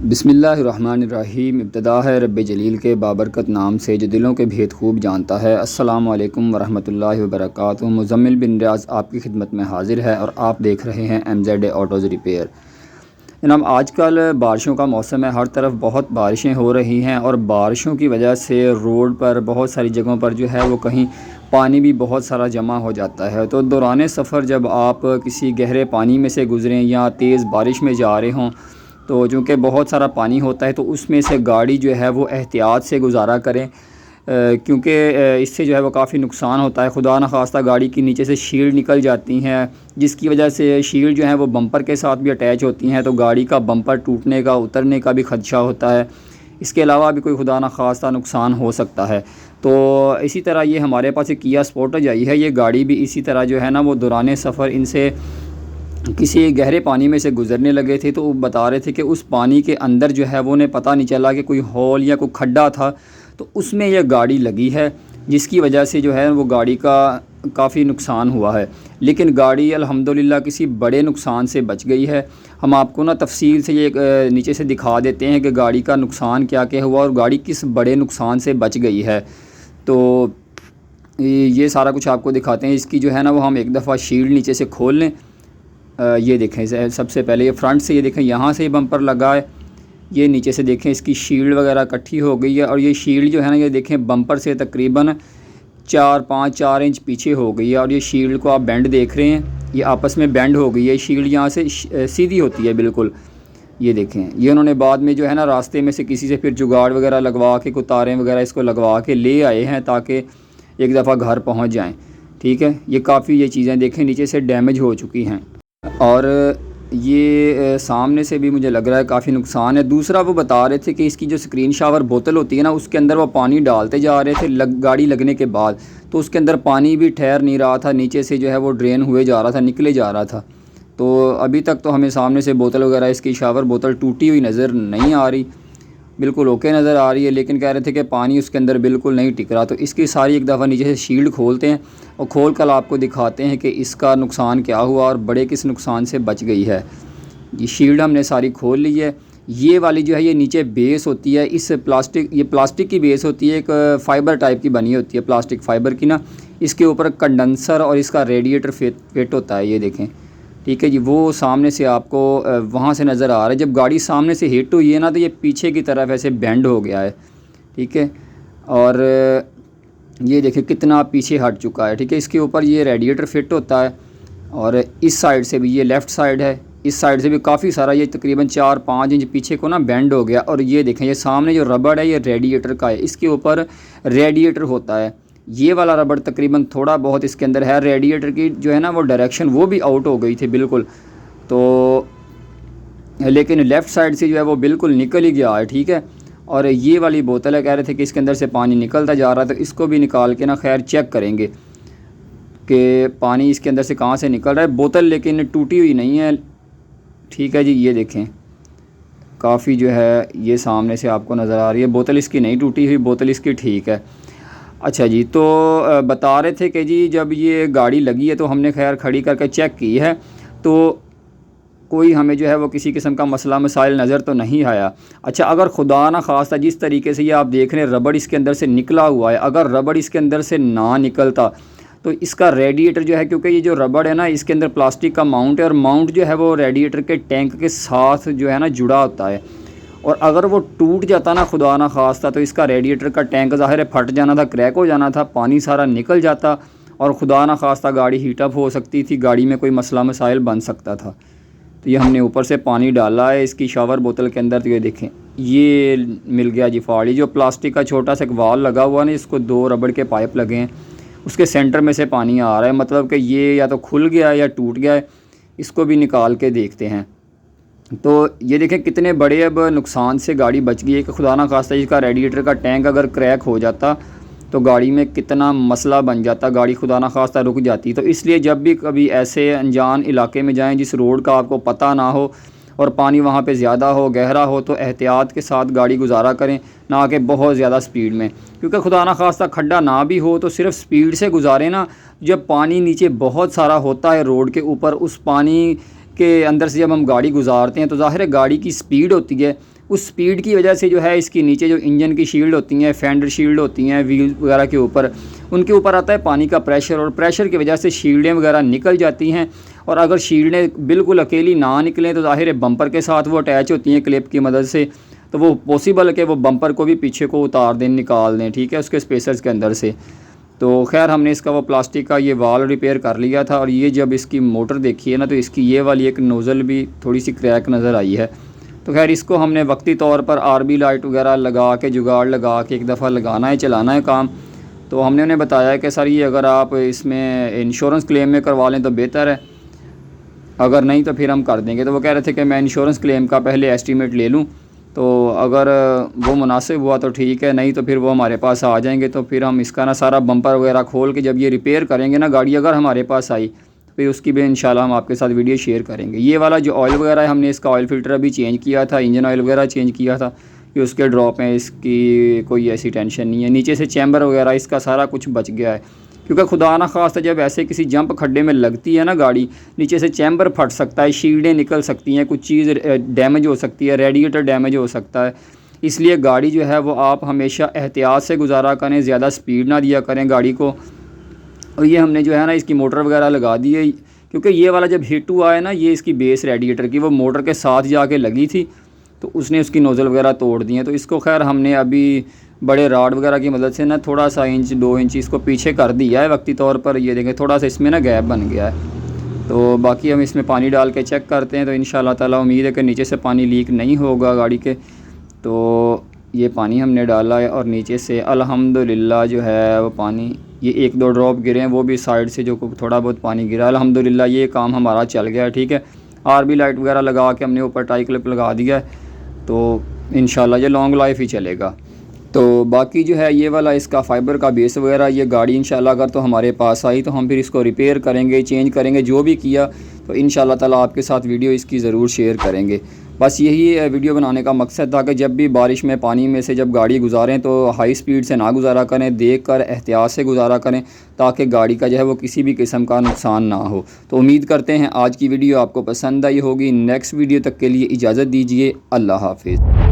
बिस्मिल्लाहिर्रहमानिर्रहीम। इब्तिदा है रब्बे जलील के बाबरकत नाम से जो दिलों के भेद खूब जानता है। अस्सलामु अलैकुम वरहमतुल्लाहि वबरकातुहू। मुज़म्मिल बिन रियाज़ आपकी खिदमत में हाज़िर है और आप देख रहे हैं MZ ऑटोज़ रिपेयर। जनाब, आजकल बारिशों का मौसम है, हर तरफ बहुत बारिशें हो रही हैं और बारिशों की वजह से रोड पर बहुत सारी जगहों पर जो है वो कहीं पानी भी बहुत सारा जमा हो जाता है। तो दौरान सफ़र जब आप किसी गहरे पानी में से गुज़रें या तेज़ बारिश में जा रहे हों तो चूँकि बहुत सारा पानी होता है तो उसमें से गाड़ी जो है वो एहतियात से गुज़ारा करें, क्योंकि इससे जो है वो काफ़ी नुकसान होता है। खुदा न खास्ता गाड़ी की नीचे से शील्ड निकल जाती हैं, जिसकी वजह से शील्ड जो है वो बम्पर के साथ भी अटैच होती हैं, तो गाड़ी का बम्पर टूटने का, उतरने का भी खदशा होता है। इसके अलावा भी कोई खुदा न खास्ता नुकसान हो सकता है। तो इसी तरह ये हमारे पास एक किया स्पोर्टेज आई है, ये गाड़ी भी इसी तरह जो है ना वो दौरान सफ़र इनसे किसी गहरे पानी में से गुज़रने लगे थे। तो वो बता रहे थे कि उस पानी के अंदर जो है वो उन्हें पता नहीं चला कि कोई होल या कोई खड्डा था, तो उसमें यह गाड़ी लगी है, जिसकी वजह से जो है वो गाड़ी का काफ़ी नुकसान हुआ है। लेकिन गाड़ी अल्हम्दुलिल्लाह किसी बड़े नुकसान से बच गई है। हम आपको ना तफसील से ये नीचे से दिखा देते हैं कि गाड़ी का नुकसान क्या क्या हुआ और गाड़ी किस बड़े नुकसान से बच गई है। तो ये सारा कुछ आपको दिखाते हैं। इसकी जो है ना वो हम एक दफ़ा शील्ड नीचे से खोल लें। ये देखें, सबसे पहले ये फ्रंट से, ये देखें यहाँ से बम्पर लगा है, ये नीचे से देखें इसकी शील्ड वगैरह इकट्ठी हो गई है। और ये शील्ड जो है ना ये देखें बम्पर से तकरीबन 4 इंच पीछे हो गई है। और ये शील्ड को आप बेंड देख रहे हैं, ये आपस में बेंड हो गई है। शील्ड यहाँ से सीधी होती है बिल्कुल। ये देखें, ये उन्होंने बाद में जो है ना रास्ते में से किसी से फिर जुगाड़ वगैरह लगवा के, कुछ तारें वगैरह इसको लगवा के ले आए हैं ताकि एक दफ़ा घर पहुँच जाएँ। ठीक है, ये काफ़ी ये चीज़ें देखें नीचे से डैमेज हो चुकी हैं। और ये सामने से भी मुझे लग रहा है काफ़ी नुकसान है। दूसरा वो बता रहे थे कि इसकी जो स्क्रीन शावर बोतल होती है ना, उसके अंदर वो पानी डालते जा रहे थे गाड़ी लगने के बाद, तो उसके अंदर पानी भी ठहर नहीं रहा था, नीचे से जो है वो ड्रेन हुए जा रहा था, निकले जा रहा था। तो अभी तक तो हमें सामने से बोतल वगैरह, इसकी शावर बोतल टूटी हुई नज़र नहीं आ रही, बिल्कुल ओके नज़र आ रही है। लेकिन कह रहे थे कि पानी उसके अंदर बिल्कुल नहीं टिक रहा। तो इसकी सारी एक दफ़ा नीचे से शील्ड खोलते हैं और खोल कर आपको दिखाते हैं कि इसका नुकसान क्या हुआ और बड़े किस नुकसान से बच गई है। ये शील्ड हमने सारी खोल ली है। ये वाली जो है ये नीचे बेस होती है, इस प्लास्टिक, ये प्लास्टिक की बेस होती है, एक फ़ाइबर टाइप की बनी होती है, प्लास्टिक फ़ाइबर की ना। इसके ऊपर कंडेंसर और इसका रेडिएटर फिट होता है, ये देखें। ठीक है जी, वो सामने से आपको वहाँ से नज़र आ रहा है। जब गाड़ी सामने से हिट हुई है ना तो ये पीछे की तरफ ऐसे बेंड हो गया है। ठीक है, और ये देखिए कितना पीछे हट चुका है। ठीक है, इसके ऊपर ये रेडिएटर फिट होता है और इस साइड से भी, ये लेफ़्ट साइड है, इस साइड से भी काफ़ी सारा, ये तकरीबन 4-5 इंच पीछे को ना बेंड हो गया। और ये देखें, ये सामने जो रबड़ है ये रेडिएटर का है, इसके ऊपर रेडिएटर होता है। ये वाला रबड़ तकरीबन थोड़ा बहुत इसके अंदर है। रेडिएटर की जो है ना वो डायरेक्शन वो भी आउट हो गई थी बिल्कुल। तो लेकिन लेफ़्ट साइड से जो है वो बिल्कुल निकल ही गया है। ठीक है, और ये वाली बोतल है, कह रहे थे कि इसके अंदर से पानी निकलता जा रहा है, तो इसको भी निकाल के ना खैर चेक करेंगे कि पानी इसके अंदर से कहाँ से निकल रहा है। बोतल लेकिन टूटी हुई नहीं है। ठीक है जी, ये देखें काफ़ी जो है ये सामने से आपको नज़र आ रही है, बोतल इसकी नहीं टूटी हुई, बोतल इसकी ठीक है। अच्छा जी, तो बता रहे थे कि जी जब ये गाड़ी लगी है तो हमने खैर खड़ी करके चेक की है, तो कोई हमें जो है वो किसी किस्म का मसला मसाइल नज़र तो नहीं आया। अच्छा, अगर खुदा ना खास्ता जिस तरीके से ये आप देख रहे हैं रबड़ इसके अंदर से निकला हुआ है, अगर रबड़ इसके अंदर से ना निकलता तो इसका रेडिएटर जो है, क्योंकि ये जो रबड़ है ना इसके अंदर प्लास्टिक का माउंट है और माउंट जो है वो रेडिएटर के टैंक के साथ जो है ना जुड़ा होता है, और अगर वो टूट जाता ना खुदा ना खास्ता तो इसका रेडिएटर का टैंक ज़ाहिर है फट जाना था, क्रैक हो जाना था, पानी सारा निकल जाता और खुदा ना खास्ता गाड़ी हीटअप हो सकती थी, गाड़ी में कोई मसला मसाइल बन सकता था। तो ये हमने ऊपर से पानी डाला है इसकी शावर बोतल के अंदर। तो ये देखें ये मिल गया जी फाड़ी, जो प्लास्टिक का छोटा सा एक वाल लगा हुआ ना, इसको 2 रबड़ के पाइप लगे हैं, उसके सेंटर में से पानी आ रहा है, मतलब कि ये या तो खुल गया है या टूट गया है। इसको भी निकाल के देखते हैं। तो ये देखें कितने बड़े अब नुकसान से गाड़ी बच गई है कि खुदा ना खास्ता इसका रेडिएटर का टैंक अगर क्रैक हो जाता तो गाड़ी में कितना मसला बन जाता, गाड़ी खुदा ना खास्ता रुक जाती। तो इसलिए जब भी कभी ऐसे अनजान इलाके में जाएं जिस रोड का आपको पता ना हो और पानी वहाँ पे ज़्यादा हो, गहरा हो, तो एहतियात के साथ गाड़ी गुजारा करें, ना कि बहुत ज़्यादा स्पीड में, क्योंकि खुदा ना खास्ता खड्डा ना भी हो तो सिर्फ स्पीड से गुजारें ना। जब पानी नीचे बहुत सारा होता है रोड के ऊपर, उस पानी के अंदर से जब हम गाड़ी गुजारते हैं तो ज़ाहिर है गाड़ी की स्पीड होती है, उस स्पीड की वजह से जो है इसकी नीचे जो इंजन की शील्ड होती हैं, फेंडर शील्ड होती हैं व्हील वगैरह के ऊपर, उनके ऊपर आता है पानी का प्रेशर, और प्रेशर की वजह से शील्डें वगैरह निकल जाती हैं। और अगर शील्डें बिल्कुल अकेली ना निकलें तो ज़ाहिर है बम्पर के साथ वो अटैच होती हैं क्लिप की मदद से, तो वो पॉसिबल है कि वो बम्पर को भी पीछे को उतार दें, निकाल दें, ठीक है, उसके स्पेसर्स के अंदर से। तो खैर हमने इसका वो प्लास्टिक का ये वाल रिपेयर कर लिया था। और ये जब इसकी मोटर देखी है ना, तो इसकी ये वाली एक नोज़ल भी थोड़ी सी क्रैक नज़र आई है। तो खैर इसको हमने वक्ती तौर पर आरबी लाइट वगैरह लगा के, जुगाड़ लगा के एक दफ़ा लगाना है, चलाना है काम। तो हमने उन्हें बताया कि सर ये अगर आप इसमें इंश्योरेंस क्लेम में करवा लें तो बेहतर है, अगर नहीं तो फिर हम कर देंगे। तो वो कह रहे थे कि मैं इंश्योरेंस क्लेम का पहले एस्टीमेट ले लूँ, तो अगर वो मुनासिब हुआ तो ठीक है, नहीं तो फिर वो हमारे पास आ जाएंगे। तो फिर हम इसका ना सारा बम्पर वगैरह खोल के जब ये रिपेयर करेंगे ना गाड़ी, अगर हमारे पास आई फिर उसकी भी इंशाल्लाह हम आपके साथ वीडियो शेयर करेंगे। ये वाला जो ऑयल वगैरह है, हमने इसका ऑयल फ़िल्टर अभी चेंज किया था, इंजन ऑयल वगैरह चेंज किया था, कि उसके ड्रॉप हैं, इसकी कोई ऐसी टेंशन नहीं है। नीचे से चैम्बर वगैरह इसका सारा कुछ बच गया है, क्योंकि खुदा ना खास्ता जब ऐसे किसी जंप खड्डे में लगती है ना गाड़ी, नीचे से चैम्बर फट सकता है, शील्डें निकल सकती हैं, कुछ चीज़ डैमेज हो सकती है, रेडिएटर डैमेज हो सकता है। इसलिए गाड़ी जो है वो आप हमेशा एहतियात से गुजारा करें, ज़्यादा स्पीड ना दिया करें गाड़ी को। और ये हमने जो है ना इसकी मोटर वगैरह लगा दी है, क्योंकि ये वाला जब हिट हुआ है ना, ये इसकी बेस रेडिएटर की वो मोटर के साथ जाके लगी थी, तो उसने उसकी नोज़ल वगैरह तोड़ दी है। तो इसको खैर हमने अभी बड़े राड वगैरह की मदद से ना थोड़ा सा 1-2 इंच इसको पीछे कर दिया है वक्ती तौर पर। ये देखें थोड़ा सा इसमें ना गैप बन गया है। तो बाकी हम इसमें पानी डाल के चेक करते हैं, तो इंशाल्लाह ताला उम्मीद है कि नीचे से पानी लीक नहीं होगा गाड़ी के। तो ये पानी हमने डाला है और नीचे से अल्हम्दुलिल्लाह जो है वो पानी, ये 1-2 ड्रॉप गिरे हैं, वो भी साइड से जो थोड़ा बहुत पानी गिरा, अल्हम्दुलिल्लाह ये काम हमारा चल गया है, ठीक है। आरबी लाइट वगैरह लगा के हमने ऊपर टाई क्लिप लगा दिया है, तो इंशाल्लाह ये लॉन्ग लाइफ ही चलेगा। तो बाकी जो है ये वाला इसका फ़ाइबर का बेस वगैरह, ये गाड़ी इंशाल्लाह अगर तो हमारे पास आई तो हम फिर इसको रिपेयर करेंगे, चेंज करेंगे, जो भी किया तो इंशाल्लाह ताला आपके साथ वीडियो इसकी ज़रूर शेयर करेंगे। बस यही वीडियो बनाने का मकसद था कि जब भी बारिश में पानी में से जब गाड़ी गुजारें तो हाई स्पीड से ना गुजारा करें, देख कर एहतियात से गुजारा करें, ताकि गाड़ी का जो है वो किसी भी किस्म का नुकसान ना हो। तो उम्मीद करते हैं आज की वीडियो आपको पसंद आई होगी। नेक्स्ट वीडियो तक के लिए इजाज़त दीजिए। अल्लाह हाफिज़।